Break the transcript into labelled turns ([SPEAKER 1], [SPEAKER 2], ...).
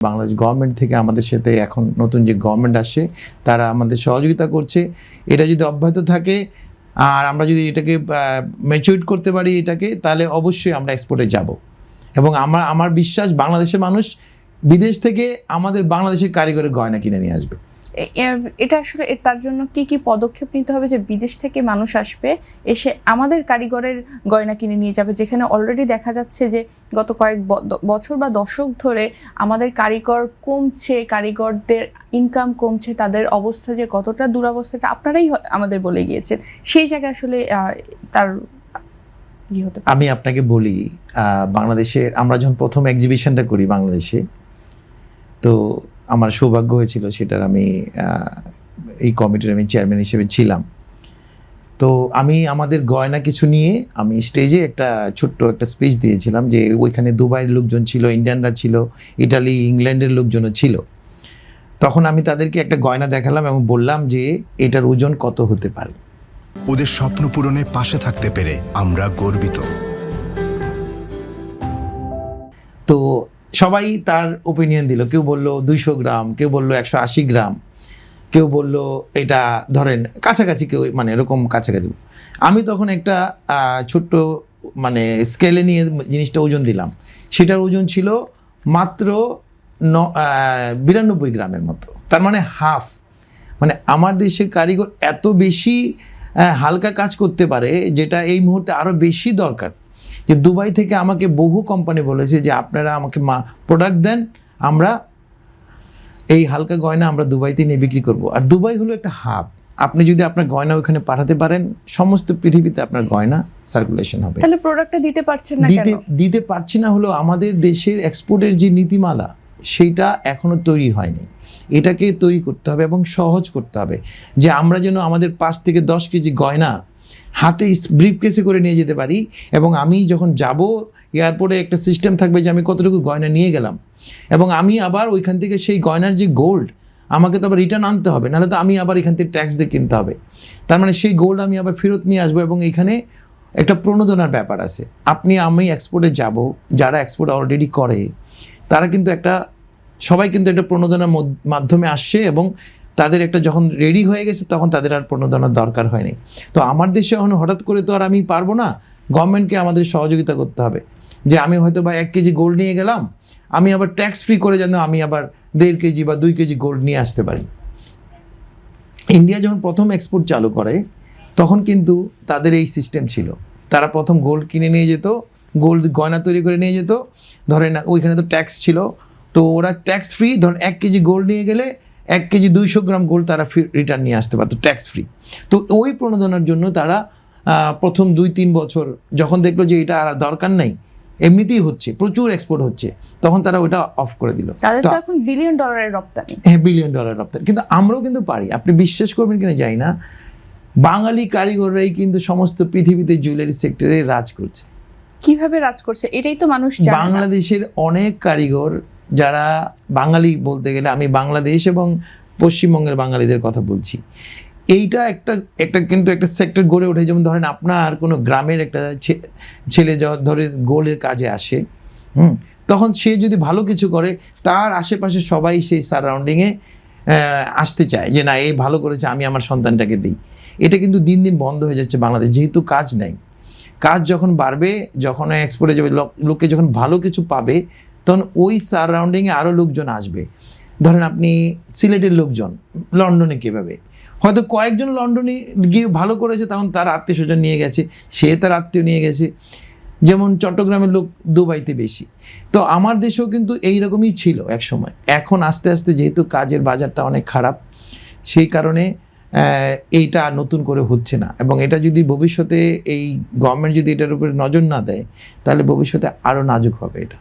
[SPEAKER 1] Bangladesh government থেকে আমাদের সাথে এখন নতুন যে গভর্নমেন্ট আসছে তারা আমাদের সহযোগিতা করছে। এটা যদি অব্যাহত থাকে আর আমরা যদি এটাকে ম্যাচিউর করতে পারি এটাকে, তাহলে অবশ্যই আমরা এক্সপোর্টে যাব। এবং আমার বিশ্বাস বাংলাদেশের মানুষ বিদেশ থেকে আমাদের বাংলাদেশের কারিগরের গয়না কিনে নিয়ে আসবে।
[SPEAKER 2] এটা আসলে তার জন্য কি কি পদক্ষেপ নিতে হবে যে বিদেশ থেকে মানুষ আসবে, এসে আমাদের কারিগরের গয়না কিনে নিয়ে যাবে, যেখানে অলরেডি দেখা যাচ্ছে যে গত কয়েক বছর বা দশক ধরে আমাদের কারিগর কমছে, কারিগরদের ইনকাম কমছে, তাদের অবস্থা যে কতটা দুরবস্থাটা আপনারাই আমাদের বলে গিয়েছেন। সেই জায়গায় আসলে তার কি হতে পারে?
[SPEAKER 1] আমি আপনাকে বলি, বাংলাদেশে আমরা যখন প্রথম এক্সিবিশনটা করি বাংলাদেশে, তো আমার সৌভাগ্য হয়েছিল সেটার আমি এই কমিটির আমি চেয়ারম্যান হিসেবে ছিলাম। তো আমি আমাদের গয়না কিছু নিয়ে আমি স্টেজে একটা ছোট্ট একটা স্পিচ দিয়েছিলাম, যে ওইখানে দুবাইয়ের লোকজন ছিল, ইন্ডিয়ানরা ছিল, ইটালি ইংল্যান্ডের লোকজনও ছিল। তখন আমি তাদেরকে একটা গয়না দেখালাম এবং বললাম যে এটার ওজন কত হতে পারে।
[SPEAKER 3] ওদের স্বপ্ন পূরণে পাশে থাকতে পেরে আমরা গর্বিত।
[SPEAKER 1] তো সবাই তার ওপিনিয়ন দিল। কেউ বললো 200 গ্রাম, কেউ বললো 180 গ্রাম, কেউ বললো এটা ধরেন কাছাকাছি, কেউ মানে এরকম কাছাকাছি। আমি তখন একটা ছোট্ট মানে স্কেলে নিয়ে জিনিসটা ওজন দিলাম। সেটার ওজন ছিল মাত্র 92 গ্রামের মতো, তার মানে হাফ। মানে আমার দেশের কারিগর এত বেশি হালকা কাজ করতে পারে, যেটা এই মুহূর্তে আরও বেশি দরকার। যে দুবাই থেকে আমাকে বহু কোম্পানি বলেছে যে আপনারা আমাকে প্রোডাক্ট দেন, আমরা এই হালকা গয়না আমরা দুবাইতে নিয়ে বিক্রি করব। আর দুবাই হলো একটা হাব, আপনি যদি আপনার গয়না ওখানে পাঠাতে পারেন, সমস্ত পৃথিবীতে আপনার গয়না সার্কুলেশন হবে।
[SPEAKER 2] তাহলে প্রোডাক্টটা দিতে পারছেন না কেন?
[SPEAKER 1] দিতে পারছি না হলো আমাদের দেশের এক্সপোর্টের যে নীতিমালা সেইটা এখনো তৈরি হয়নি। এটাকে তৈরি করতে হবে এবং সহজ করতে হবে, যে আমরা যেন আমাদের 5 থেকে 10 কেজি গয়না হাতে ব্রিফকেসে করে নিয়ে যেতে পারি। এবং আমি যখন যাব এয়ারপোর্টে একটা সিস্টেম থাকবে যে আমি কতটুকু গয়না নিয়ে গেলাম, এবং আমি আবার ওইখান থেকে সেই গয়নার যে গোল্ড আমাকে তো আবার রিটার্ন আনতে হবে, নাহলে তো আমি আবার এখান থেকে ট্যাক্স দিয়ে কিনতে হবে। তার মানে সেই গোল্ড আমি আবার ফেরত নিয়ে আসবো। এবং এখানে একটা প্রণোদনার ব্যাপার আছে। আমি এক্সপোর্টে যাব, যারা এক্সপোর্ট অলরেডি করে তারা কিন্তু সবাই কিন্তু একটা প্রণোদনার মাধ্যমে আসছে, এবং তাদের একটা যখন রেডি হয়ে গেছে তখন তাদের আর প্রণোদনার দরকার হয়নি। তো আমার দেশে এখন হঠাৎ করে তো আর আমি পারবো না, গভর্নমেন্টকে আমাদের সহযোগিতা করতে হবে। যে আমি হয়তো বা 1 কেজি গোল্ড নিয়ে গেলাম, আমি আবার ট্যাক্স ফ্রি করে যেন আমি আবার 1.5 কেজি বা 2 কেজি গোল্ড নিয়ে আসতে পারি। ইন্ডিয়া যখন প্রথম এক্সপোর্ট চালু করে তখন কিন্তু তাদের এই সিস্টেম ছিল। তারা প্রথম গোল্ড কিনে নিয়ে যেত, গোল্ড গয়না তৈরি করে নিয়ে যেত। ধরেন ওইখানে তো ট্যাক্স ছিল, তো ওরা ট্যাক্স ফ্রি, ধরেন 1 কেজি গোল্ড নিয়ে গেলে 1 কেজি 200 গ্রাম গোল্ড তারা রিটার্ন নিয়ে আসতে পারতো ট্যাক্স ফ্রি। তো ওই প্রণোদনার জন্য তারা প্রথম 2-3 বছর যখন দেখলো যে এটা আর দরকার নাই, এমনিতেই হচ্ছে, প্রচুর এক্সপোর্ট হচ্ছে, তখন তারা ওটা অফ করে দিল।
[SPEAKER 2] তাদের তো এখন $1 বিলিয়ন রপ্তানি।
[SPEAKER 1] হ্যাঁ, $1 বিলিয়ন রপ্তানি। কিন্তু আমরাও কিন্তু পারি, আপনি বিশ্বাস করবেন কিনা জানি না, বাঙালি কারিগররাই কিন্তু সমস্ত পৃথিবীতে জুয়েলারি সেক্টরে রাজ করছে।
[SPEAKER 2] কিভাবে রাজ করছে এটাই তো মানুষ জানে না।
[SPEAKER 1] বাংলাদেশের অনেক কারিগর যারা বাঙালি, বলতে গেলে আমি বাংলাদেশ এবং পশ্চিমবঙ্গের বাঙালিদের কথা বলছি, এইটা একটা কিন্তু একটা সেক্টর গড়ে ওঠে। যেমন ধরেন আপনার কোনো গ্রামের একটা ছেলে ধরে গোল্ডের কাজে আসে, তখন সে যদি ভালো কিছু করে, তার আশেপাশে সবাই সেই সারাউন্ডিংয়ে আসতে চায় যে না, এই ভালো করেছে, আমি আমার সন্তানটাকে দিই। এটা কিন্তু দিন দিন বন্ধ হয়ে যাচ্ছে বাংলাদেশ, যেহেতু কাজ নাই। কাজ যখন বাড়বে, যখন এক্সপোর্টে যাবে, লোকে যখন ভালো কিছু পাবে, তখন ওই সারাউন্ডিংয়ে আরও লোকজন আসবে। ধরেন আপনি সিলেটের লোকজন লন্ডনে কীভাবে, হয়তো কয়েকজন লন্ডনে গিয়ে ভালো করেছে, তখন তার আত্মীয় স্বজন নিয়ে গেছে, সে তার আত্মীয় নিয়ে গেছে। যেমন চট্টগ্রামের লোক দুবাইতে বেশি। তো আমার দেশেও কিন্তু এইরকমই ছিল এক সময়। এখন আস্তে আস্তে যেহেতু কাজের বাজারটা অনেক খারাপ, সেই কারণে এইটা নতুন করে হচ্ছে না। এবং এটা যদি ভবিষ্যতে এই গভর্নমেন্ট যদি এটার উপরে নজর না দেয়, তাহলে ভবিষ্যতে আরও নাজুক হবে এটা।